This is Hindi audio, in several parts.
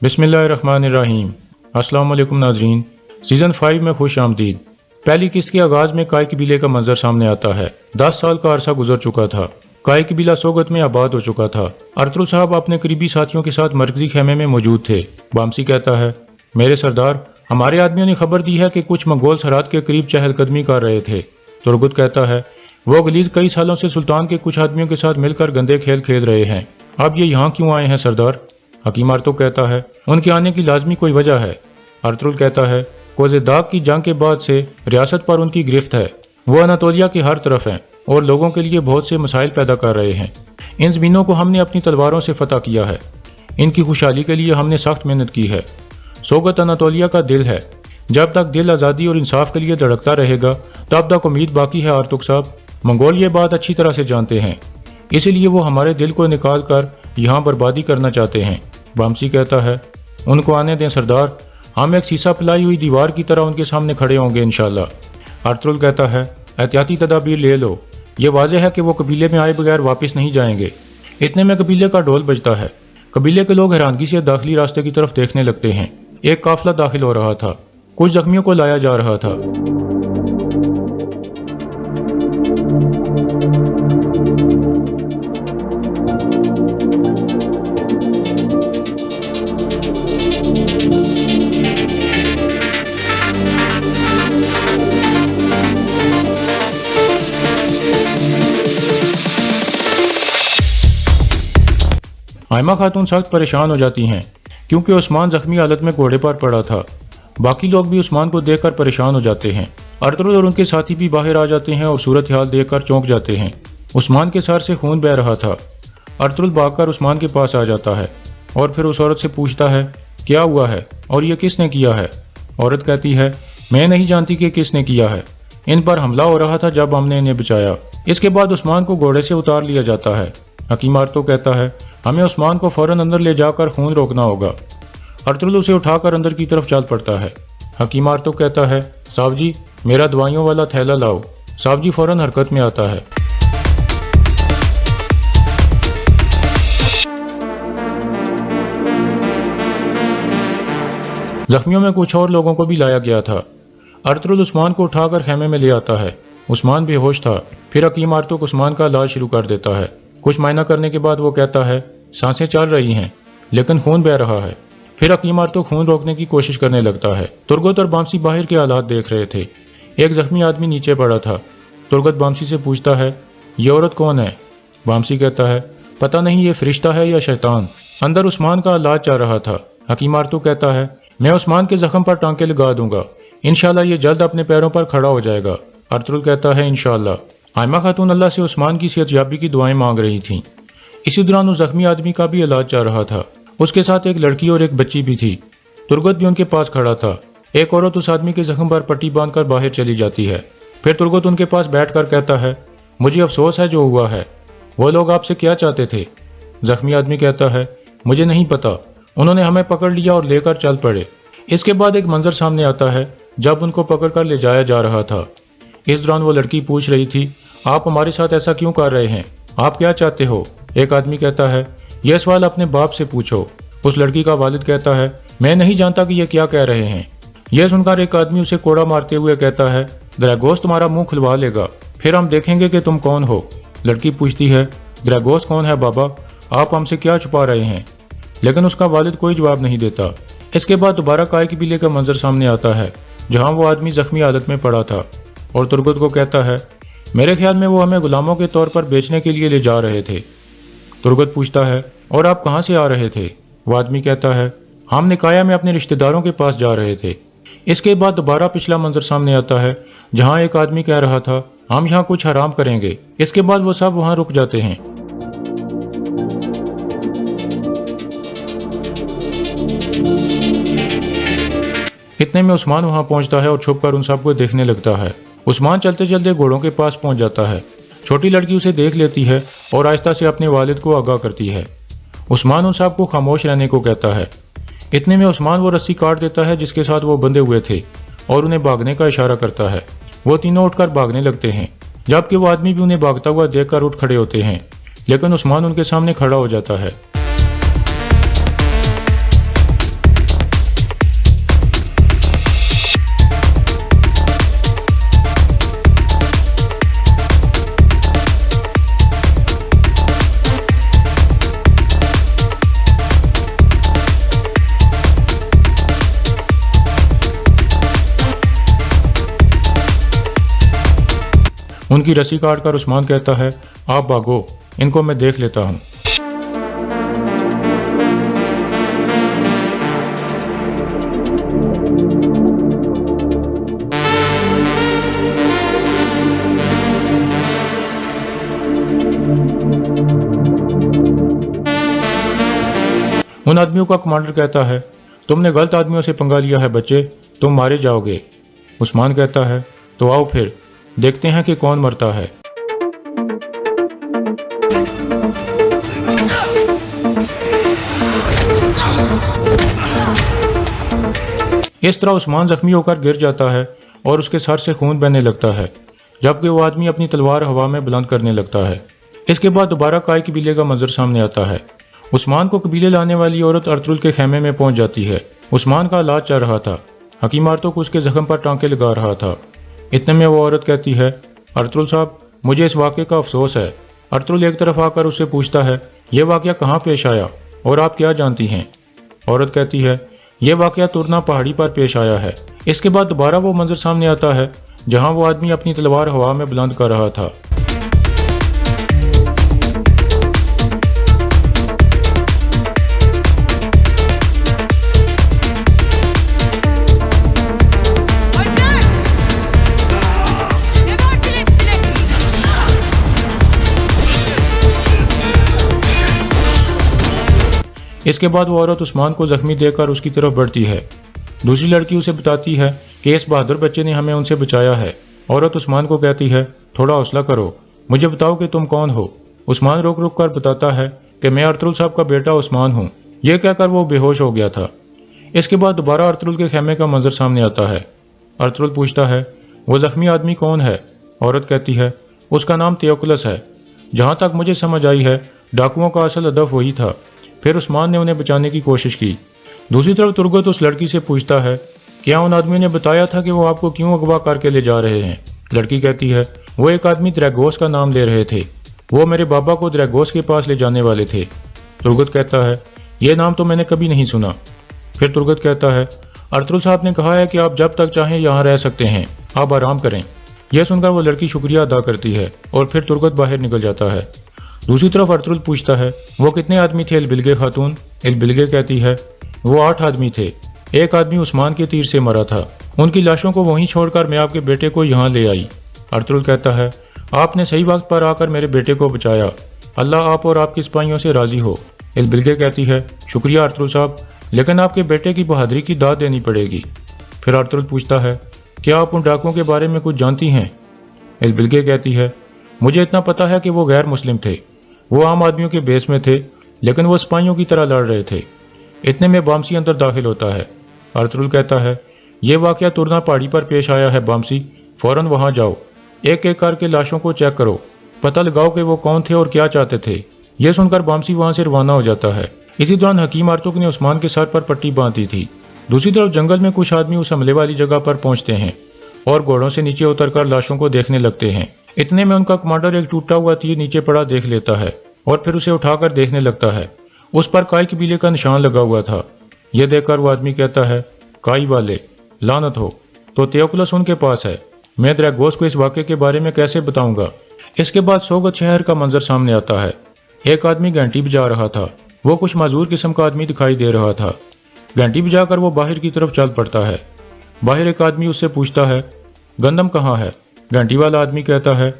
बिस्मिल्लाहिर्रहमानिर्रहीम। अस्सलाम वालेकुम नाजरीन। सीज़न 5 में खुश आमदीद। पहली किस्त के आगाज़ में काय कबीले का मंजर सामने आता है। 10 साल का अरसा गुजर चुका था। काय कबीला सोगत में आबाद हो चुका था। अरतुल साहब अपने करीबी साथियों के साथ मरकजी खेमे में मौजूद थे। बामसी कहता है, मेरे सरदार, हमारे आदमियों ने खबर दी है कि कुछ मंगोल सरहद के करीब चहलकदमी कर रहे थे। तुरगुत कहता है, वो गलीज कई सालों से सुल्तान के कुछ आदमियों के साथ मिलकर गंदे खेल खेल रहे हैं। अब ये यहाँ क्यों आए हैं सरदार? हकीम अर्तुल कहता है, उनके आने की लाजमी कोई वजह है। अर्तुल कहता है, कोज़ेदाक की जंग के बाद से रियासत पर उनकी गिरफ्त है। वो अनातोलिया की हर तरफ हैं और लोगों के लिए बहुत से मसाइल पैदा कर रहे हैं। इन ज़मीनों को हमने अपनी तलवारों से फतह किया है। इनकी खुशहाली के लिए हमने सख्त मेहनत की है। सोगत अनातोलिया का दिल है। जब तक दिल आज़ादी और इंसाफ के लिए धड़कता रहेगा तब तक उम्मीद बाकी है। अर्तुल साहब, मंगोल ये बात अच्छी तरह से जानते हैं, इसलिए वो हमारे दिल को निकाल कर यहाँ बर्बादी करना चाहते हैं। बामसी कहता है, उनको आने दें सरदार, हम एक सीसा पिलाई हुई दीवार की तरह उनके सामने खड़े होंगे इंशाल्लाह। अर्तुल कहता है, एहतियाती तदाबीर ले लो। ये वाजह है कि वो कबीले में आए बगैर वापस नहीं जाएंगे। इतने में कबीले का ढोल बजता है। कबीले के लोग हैरानगी से दाखिली रास्ते की तरफ देखने लगते हैं। एक काफिला दाखिल हो रहा था। कुछ जख्मियों को लाया जा रहा था। आयमा खातून सख्त परेशान हो जाती हैं क्योंकि उस्मान जख्मी हालत में घोड़े पर पड़ा था। बाकी लोग भी उस्मान को देखकर परेशान हो जाते हैं। अर्तुल और उनके साथी भी बाहर आ जाते हैं और सूरत हाल देखकर चौंक जाते हैं। उस्मान के सर से खून बह रहा था। अर्तुल भागकर उस्मान के पास आ जाता है और फिर उस औरत से पूछता है, क्या हुआ है और ये किसने किया है? औरत कहती है, मैं नहीं जानती कि किसने किया है। इन पर हमला हो रहा था जब हमने इन्हें बचाया। इसके बाद उस्मान को घोड़े से उतार लिया जाता है। हकीम अर्तुल कहता है, हमें उस्मान को फौरन अंदर ले जाकर खून रोकना होगा। अर्तुल उसे उठाकर अंदर की तरफ चल पड़ता है। हकीम अर्तुल कहता है, साहब जी, मेरा दवाइयों वाला थैला लाओ। साहब जी फौरन हरकत में आता है। जख्मियों में कुछ और लोगों को भी लाया गया था। अर्तुल उस्मान को उठाकर खेमे में ले आता है। उस्मान बेहोश था। फिर हकीम अर्तुल उस्मान का इलाज शुरू कर देता है। कुछ मायना करने के बाद वो कहता है, सांसें चल रही हैं लेकिन खून बह रहा है। फिर हकीम अर्तुल खून रोकने की कोशिश करने लगता है। तुरगत और बामसी बाहर के हालात देख रहे थे। एक जख्मी आदमी नीचे पड़ा था। तुरगत बामसी से पूछता है, ये औरत कौन है? बामसी कहता है, पता नहीं, ये फरिश्ता है या शैतान। अंदर उस्मान का इलाज चल रहा था। हकीम अर्तुल कहता है, मैं उस्मान के जख्म पर टांके लगा दूंगा, इंशाल्लाह ये जल्द अपने पैरों पर खड़ा हो जाएगा। अर्तुल कहता है, इंशाल्लाह। आयमा खातून अल्लाह से उस्मान की सेहतयाबी की दुआएं मांग रही थीं। इसी दौरान उस जख्मी आदमी का भी इलाज चल रहा था। उसके साथ एक लड़की और एक बच्ची भी थी। तुरगत भी उनके पास खड़ा था। एक औरत उस आदमी के जख्म पर पट्टी बांधकर बाहर चली जाती है। फिर तुरगत उनके पास बैठकर कहता है, मुझे अफसोस है जो हुआ है। वो लोग आपसे क्या चाहते थे? जख्मी आदमी कहता है, मुझे नहीं पता, उन्होंने हमें पकड़ लिया और लेकर चल पड़े। इसके बाद एक मंजर सामने आता है जब उनको पकड़कर ले जाया जा रहा था। इस दौरान वो लड़की पूछ रही थी, आप हमारे साथ ऐसा क्यों कर रहे हैं? आप क्या चाहते हो? एक आदमी कहता है, यह सवाल अपने बाप से पूछो। उस लड़की का वालिद कहता है, मैं नहीं जानता कि ये क्या कह रहे हैं। यह सुनकर एक आदमी उसे कोड़ा मारते हुए कहता है, द्रैगोस तुम्हारा मुंह खुलवा लेगा, फिर हम देखेंगे कि तुम कौन हो। लड़की पूछती है, द्रैगोस कौन है बाबा? आप हमसे क्या छुपा रहे हैं? लेकिन उसका वालिद कोई जवाब नहीं देता। इसके बाद दोबारा काय कबीले का मंजर सामने आता है जहाँ वो आदमी जख्मी हालत में पड़ा था और तुरगत को कहता है, मेरे ख्याल में वो हमें गुलामों के तौर पर बेचने के लिए ले जा रहे थे। तुरगत पूछता है, और आप कहाँ से आ रहे थे? वो आदमी कहता है, हम निकाया में अपने रिश्तेदारों के पास जा रहे थे। इसके बाद दोबारा पिछला मंजर सामने आता है जहाँ एक आदमी कह रहा था, हम यहाँ कुछ हराम करेंगे। इसके बाद वो सब वहाँ रुक जाते हैं। इतने में उस्मान वहाँ पहुँचता है और छुपकर उन सबको देखने लगता है। उस्मान चलते चलते घोड़ों के पास पहुँच जाता है। छोटी लड़की उसे देख लेती है और आहिस्ता से अपने वालिद को आगाह करती है। उस्मान उन सबको खामोश रहने को कहता है। इतने में उस्मान वो रस्सी काट देता है जिसके साथ वो बंधे हुए थे और उन्हें भागने का इशारा करता है। वो तीनों उठकर भागने लगते हैं, जबकि वो आदमी भी उन्हें भागता हुआ देखकर उठ खड़े होते हैं, लेकिन उस्मान उनके सामने खड़ा हो जाता है। उनकी रस्सी काट कर उस्मान कहता है, आप भागो, इनको मैं देख लेता हूँ। उन आदमियों का कमांडर कहता है, तुमने गलत आदमियों से पंगा लिया है बच्चे, तुम मारे जाओगे। उस्मान कहता है, तो आओ फिर देखते हैं कि कौन मरता है। इस तरह उस्मान जख्मी होकर गिर जाता है और उसके सर से खून बहने लगता है, जबकि वो आदमी अपनी तलवार हवा में बुलंद करने लगता है। इसके बाद दोबारा काय कबीले का मंजर सामने आता है। उस्मान को कबीले लाने वाली औरत अर्तुल के खेमे में पहुंच जाती है। उस्मान का इलाज चल रहा था। हकीम आर्तो को उसके जख्म पर टांके लगा रहा था। इतने में वो औरत कहती है, अर्तुल साहब, मुझे इस वाक़े का अफसोस है। अर्तुल एक तरफ आकर उससे पूछता है, यह वाक़या कहाँ पेश आया और आप क्या जानती हैं? औरत कहती है, यह वाक़या तुरना पहाड़ी पर पेश आया है। इसके बाद दोबारा वो मंजर सामने आता है जहाँ वो आदमी अपनी तलवार हवा में बुलंद कर रहा था। इसके बाद वो औरत उस्मान को जख्मी देखकर उसकी तरफ बढ़ती है। दूसरी लड़की उसे बताती है कि इस बहादुर बच्चे ने हमें उनसे बचाया है। औरत उस्मान को कहती है, थोड़ा हौसला करो, मुझे बताओ कि तुम कौन हो। उस्मान रुक रुक कर बताता है कि मैं अर्तुल साहब का बेटा उस्मान हूँ। यह कहकर वो बेहोश हो गया था। इसके बाद दोबारा अर्तुल के खेमे का मंजर सामने आता है। अर्तुल पूछता है, वो जख्मी आदमी कौन है? औरत कहती है, उसका नाम थियोकुलस है। जहाँ तक मुझे समझ आई है, डाकुओं का असल हदफ वही था। फिर उस्मान ने उन्हें बचाने की कोशिश की। दूसरी तरफ तुर्गत उस लड़की से पूछता है, क्या उन आदमियों ने बताया था कि वो आपको क्यों अगवा करके ले जा रहे हैं? लड़की कहती है, वो एक आदमी द्रैगोस का नाम ले रहे थे, वो मेरे बाबा को द्रैगोस के पास ले जाने वाले थे। तुर्गत कहता है, ये नाम तो मैंने कभी नहीं सुना। फिर तुर्गत कहता है, अर्तुल साहब ने कहा है कि आप जब तक चाहें यहाँ रह सकते हैं, आप आराम करें। यह सुनकर वो लड़की शुक्रिया अदा करती है और फिर तुर्गत बाहर निकल जाता है। दूसरी तरफ अर्तुल पूछता है, वो कितने आदमी थे इलबिलगे खातून? इलबिलगे कहती है, वो 8 आदमी थे। एक आदमी उस्मान के तीर से मरा था। उनकी लाशों को वहीं छोड़कर मैं आपके बेटे को यहाँ ले आई। अर्तुल कहता है, आपने सही वक्त पर आकर मेरे बेटे को बचाया। अल्लाह आप और आपके सिपाहियों से राजी हो। इलबिलगे कहती है, शुक्रिया अर्तुल साहब, लेकिन आपके बेटे की बहादुरी की दाद देनी पड़ेगी। फिर अर्तुल पूछता है, क्या आप उन डाकुओं के बारे में कुछ जानती हैं? इलबिलगे कहती है, मुझे इतना पता है कि वो गैर मुस्लिम थे। वो आम आदमियों के बेस में थे, लेकिन वो सिपाहियों की तरह लड़ रहे थे। इतने में बामसी अंदर दाखिल होता है। अर्तुल कहता है, ये वाक़या तुरना पहाड़ी पर पेश आया है बामसी, फौरन वहाँ जाओ, एक एक करके लाशों को चेक करो, पता लगाओ कि वो कौन थे और क्या चाहते थे। यह सुनकर बामसी वहाँ से रवाना हो जाता है। इसी दौरान हकीम आर्तुक ने उस्मान के सर पर पट्टी बांधी थी। दूसरी तरफ जंगल में कुछ आदमी उस हमले वाली जगह पर पहुंचते हैं और घोड़ों से नीचे उतरकर लाशों को देखने लगते हैं। इतने में उनका कमांडर एक टूटा हुआ तीर नीचे पड़ा देख लेता है और फिर उसे उठाकर देखने लगता है। उस पर काय कबीले का निशान लगा हुआ था। यह देखकर वो आदमी कहता है, काई वाले, लानत हो। तो थियोकुलस उनके पास है। मैं द्रैगोस को इस वाक़े के बारे में कैसे बताऊंगा? इसके बाद सोगत शहर का मंजर सामने आता है। एक आदमी घंटी बजा रहा था। वो कुछ मजदूर किस्म का आदमी दिखाई दे रहा था। घंटी बजाकर वो बाहर की तरफ चल पड़ता है। बाहर एक आदमी उससे पूछता है, गंदम कहाँ है? घंटी वाला आदमी कहता है,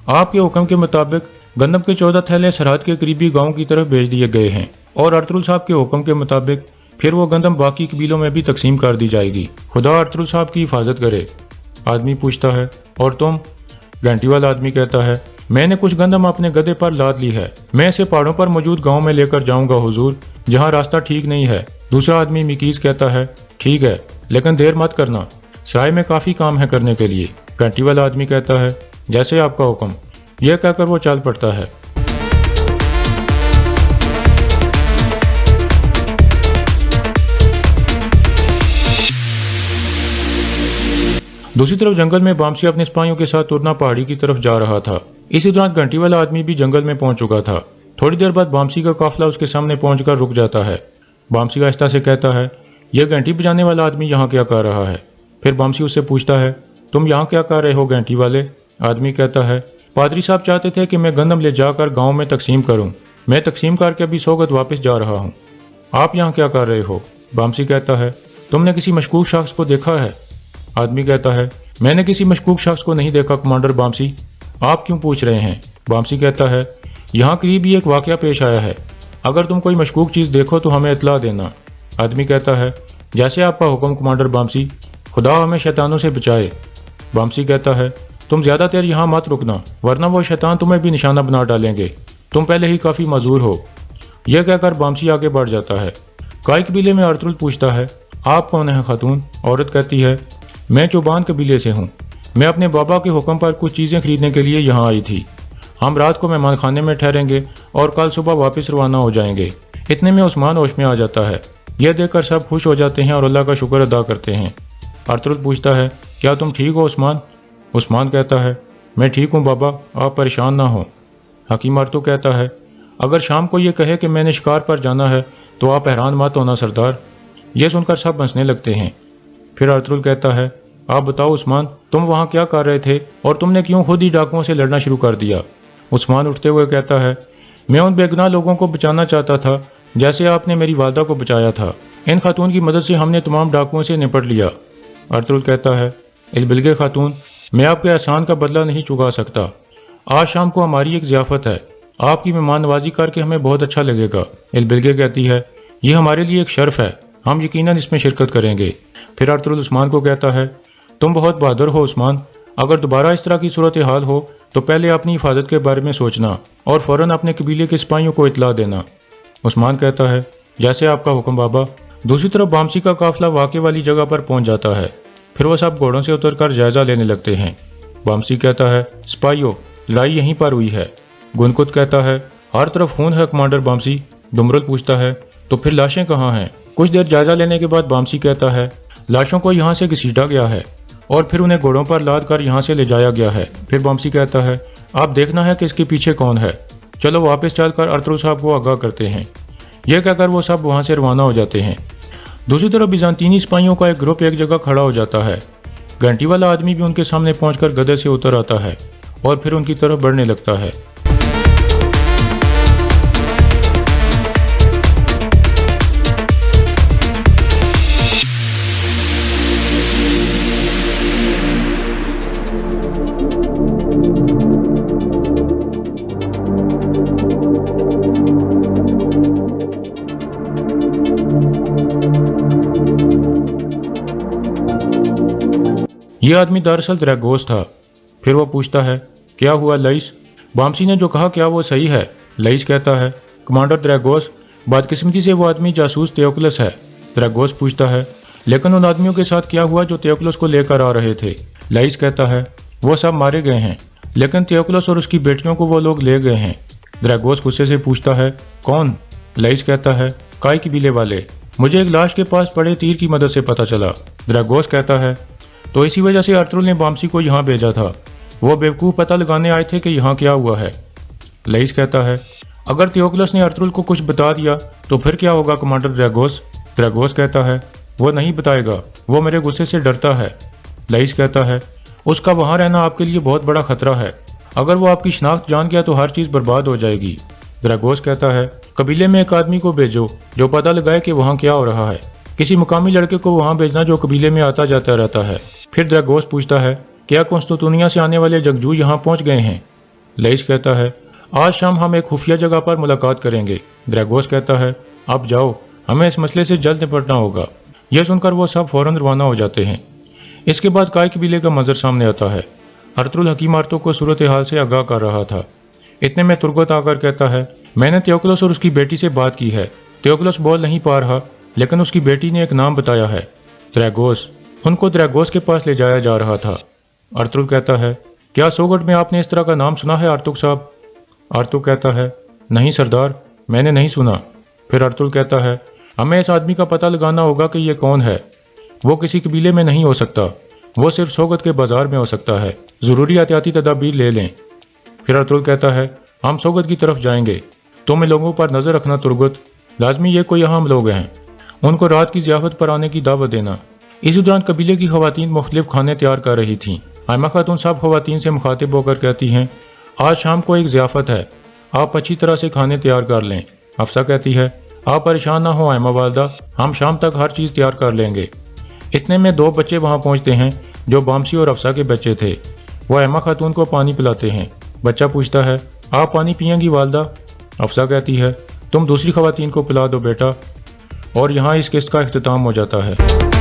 आपके हुक्म के मुताबिक गंदम के 14 थैले सरहद के करीबी गांव की तरफ भेज दिए गए हैं और अर्तुल साहब के हुक्म के मुताबिक फिर वो गंदम बाकी कबीलों में भी तकसीम कर दी जाएगी। खुदा अर्तुल साहब की हिफाजत करे। आदमी पूछता है, और तुम? घंटी वाला आदमी कहता है, मैंने कुछ गंदम अपने गधे पर लाद ली है। मैं इसे पहाड़ों पर मौजूद गाँव में लेकर जाऊंगा हुजूर, जहाँ रास्ता ठीक नहीं है। दूसरा आदमी मिकीस कहता है, ठीक है, लेकिन देर मत करना, सराय में काफ़ी काम है करने के लिए। घंटी वाला आदमी कहता है, जैसे आपका हुक्म। यह कहकर वो चल पड़ता है। दूसरी तरफ जंगल में बामसी अपने सिपाहियों के साथ तुरना पहाड़ी की तरफ जा रहा था। इसी दौरान घंटी वाला आदमी भी जंगल में पहुंच चुका था। थोड़ी देर बाद बामसी का काफिला उसके सामने पहुंचकर रुक जाता है। बामसी आहिस्ता से कहता है, यह घंटी बजाने वाला आदमी यहाँ क्या कर रहा है? फिर बामसी उससे पूछता है, तुम यहाँ क्या कर रहे हो घंटी वाले? आदमी कहता है, पादरी साहब चाहते थे कि मैं गंदम ले जाकर गांव में तकसीम करूं। मैं तकसीम करके अभी सोगत वापस जा रहा हूं। आप यहाँ क्या कर रहे हो? बामसी कहता है, तुमने किसी मशकूक शख्स को देखा है? आदमी कहता है, मैंने किसी मशकूक शख्स को नहीं देखा कमांडर बामसी। आप क्यों पूछ रहे हैं? बामसी कहता है, यहाँ करीब ही एक वाकया पेश आया है। अगर तुम कोई मशकूक चीज़ देखो तो हमें इतला देना। आदमी कहता है, जैसे आपका हुक्म कमांडर बामसी, खुदा हमें शैतानों से बचाए। बामसी कहता है, तुम ज़्यादा देर यहाँ मत रुकना, वरना वो शैतान तुम्हें भी निशाना बना डालेंगे। तुम पहले ही काफ़ी मजूर हो। यह कहकर बामसी आगे बढ़ जाता है। काई कबीले में अर्तुल पूछता है, आप कौन है खातून? औरत कहती है, मैं चौबान कबीले से हूँ। मैं अपने बाबा के हुक्म पर कुछ चीज़ें खरीदने के लिए यहाँ आई थी। हम रात को मेहमान खाने में ठहरेंगे और कल सुबह वापस रवाना हो जाएंगे। इतने में उस्मान होश में आ जाता है। यह देखकर सब खुश हो जाते हैं और अल्लाह का शुक्र अदा करते हैं। अर्तुल पूछता है, क्या तुम ठीक हो उस्मान? उस्मान कहता है, मैं ठीक हूँ बाबा, आप परेशान ना हो। हकीम अर्तुल कहता है, अगर शाम को ये कहे कि मैंने शिकार पर जाना है तो आप हैरान मत होना सरदार। यह सुनकर सब हंसने लगते हैं। फिर अर्तुल कहता है, आप बताओ उस्मान, तुम वहाँ क्या कर रहे थे और तुमने क्यों खुद ही डाकुओं से लड़ना शुरू कर दिया? उस्मान उठते हुए कहता है, मैं उन बेगुनाह लोगों को बचाना चाहता था जैसे आपने मेरी वालदा को बचाया था। इन खातून की मदद से हमने तमाम डाकुओं से निपट लिया। अर्तुल कहता है, इल्बिलगे खातून, मैं आपके एहसान का बदला नहीं चुका सकता। आज शाम को हमारी एक ज़ियाफ़त है। आपकी मेहमान नवाजी करके हमें बहुत अच्छा लगेगा। इल्बिलगे कहती है, यह हमारे लिए एक शर्फ है, हम यकीनन इसमें शिरकत करेंगे। फिर अर्तुल उस्मान को कहता है, तुम बहुत बहादुर हो उस्मान। अगर दोबारा इस तरह की सूरत हाल हो तो पहले अपनी हिफाजत के बारे में सोचना और फ़ौरन अपने कबीले के सिपाहियों को इतला देना। उस्मान कहता है, जैसे आपका हुक्म बाबा। दूसरी तरफ बामसी का काफिला वाक़े वाली जगह पर पहुंच जाता है। फिर वो सब घोड़ों से उतरकर जायजा लेने लगते हैं। बामसी कहता है, सिपाहियों, लड़ाई यहीं पर हुई है। गुनकुत कहता है, हर तरफ खून है कमांडर बामसी। डुमरुल पूछता है, तो फिर लाशें कहाँ हैं? कुछ देर जायजा लेने के बाद बामसी कहता है, लाशों को यहाँ से घसीटा गया है और फिर उन्हें घोड़ों पर लाद कर यहाँ से ले जाया गया है। फिर बामसी कहता है, आप देखना है कि इसके पीछे कौन है। चलो वापस चलकर अर्तुल साहब को आगाह करते हैं। यह कहकर वो सब वहाँ से रवाना हो जाते हैं। दूसरी तरफ बिजांतीनी सिपाहियों का एक ग्रुप एक जगह खड़ा हो जाता है। घंटी वाला आदमी भी उनके सामने पहुंचकर गधे से उतर आता है और फिर उनकी तरफ बढ़ने लगता है। यह आदमी दरअसल द्रैगोस था। फिर वो पूछता है, क्या हुआ लईस? बामसी ने जो कहा क्या वो सही है? लईस कहता है, कमांडर द्रैगोस, बदकिस्मती से वो आदमी जासूस थियोक्लस है। द्रैगोस पूछता है, लेकिन उन आदमियों के साथ क्या हुआ जो थियोक्लस को लेकर आ रहे थे? लईस कहता है, वो सब मारे गए हैं, लेकिन थियोक्लस और उसकी बेटियों को वो लोग ले गए हैं। द्रैगोस गुस्से से पूछता है, कौन? लईस कहता है, काई कबीले वाले। मुझे एक लाश के पास पड़े तीर की मदद से पता चला। द्रैगोस कहता है, तो इसी वजह से अर्तुल ने बामसी को यहाँ भेजा था। वो बेवकूफ़ पता लगाने आए थे कि यहाँ क्या हुआ है। लईस कहता है, अगर थियोक्लस ने अर्तुल को कुछ बता दिया तो फिर क्या होगा कमांडर द्रैगोस? द्रैगोस कहता है, वो नहीं बताएगा, वो मेरे गुस्से से डरता है। लईस कहता है, उसका वहाँ रहना आपके लिए बहुत बड़ा खतरा है। अगर वो आपकी शनाख्त जान गया तो हर चीज़ बर्बाद हो जाएगी। द्रैगोस कहता है, कबीले में एक आदमी को भेजो जो पता लगाए कि वहाँ क्या हो रहा है। किसी मुकामी लड़के को वहाँ भेजना जो कबीले में आता जाता रहता है। फिर द्रैगोस पूछता है, क्या कुंस्तुतुनिया से आने वाले जंगजू यहाँ पहुँच गए हैं? लईस कहता है, आज शाम हम एक खुफिया जगह पर मुलाकात करेंगे। द्रैगोस कहता है, अब जाओ, हमें इस मसले से जल्द निपटना होगा। यह सुनकर वो सब फौरन रवाना हो जाते हैं। इसके बाद काय कबीले का मंजर सामने आता है। अर्तुल हकीम आर्तो को सूरत हाल से आगाह कर रहा था। इतने में तुर्गत आकर कहता है, मैंने थियोक्लस और उसकी बेटी से बात की है। थियोक्लस बोल नहीं पा रहा, लेकिन उसकी बेटी ने एक नाम बताया है, द्रैगोस। उनको द्रैगोस के पास ले जाया जा रहा था। अर्तुल कहता है, क्या सोगट में आपने इस तरह का नाम सुना है आर्तुक साहब? आर्तुक कहता है, नहीं सरदार, मैंने नहीं सुना। फिर अर्तुल कहता है, हमें इस आदमी का पता लगाना होगा कि ये कौन है। वो किसी कबीले में नहीं हो सकता, वो सिर्फ सोगत के बाजार में हो सकता है। ज़रूरी एहतियाती तदाबीर ले लें। फिर अर्तुल कहता है, हम सोगत की तरफ जाएंगे। तुम इन लोगों पर नजर रखना तुर्गत, लाजमी ये कोई अहम लोग हैं। उनको रात की ज़ियाफत पर आने की दावत देना। इस दौरान कबीले की खवातीन मुख्तलिफ खाने तैयार कर रही थीं। आयमा खातून सब खवातीन से मुखातिब होकर कहती हैं, आज शाम को एक ज़ियाफ़त है, आप अच्छी तरह से खाने तैयार कर लें। अफसा कहती है, आप परेशान ना हो आयमा वालदा, हम शाम तक हर चीज़ तैयार कर लेंगे। इतने में 2 बच्चे वहाँ पहुँचते हैं जो बामसी और अफसा के बच्चे थे। वह आयमा खातून को पानी पिलाते हैं। बच्चा पूछता है, आप पानी पिएंगी वालदा? अफसा कहती है, तुम दूसरी खवातीन को पिला दो बेटा। और यहाँ इस किस्त का इख्तिताम हो जाता है।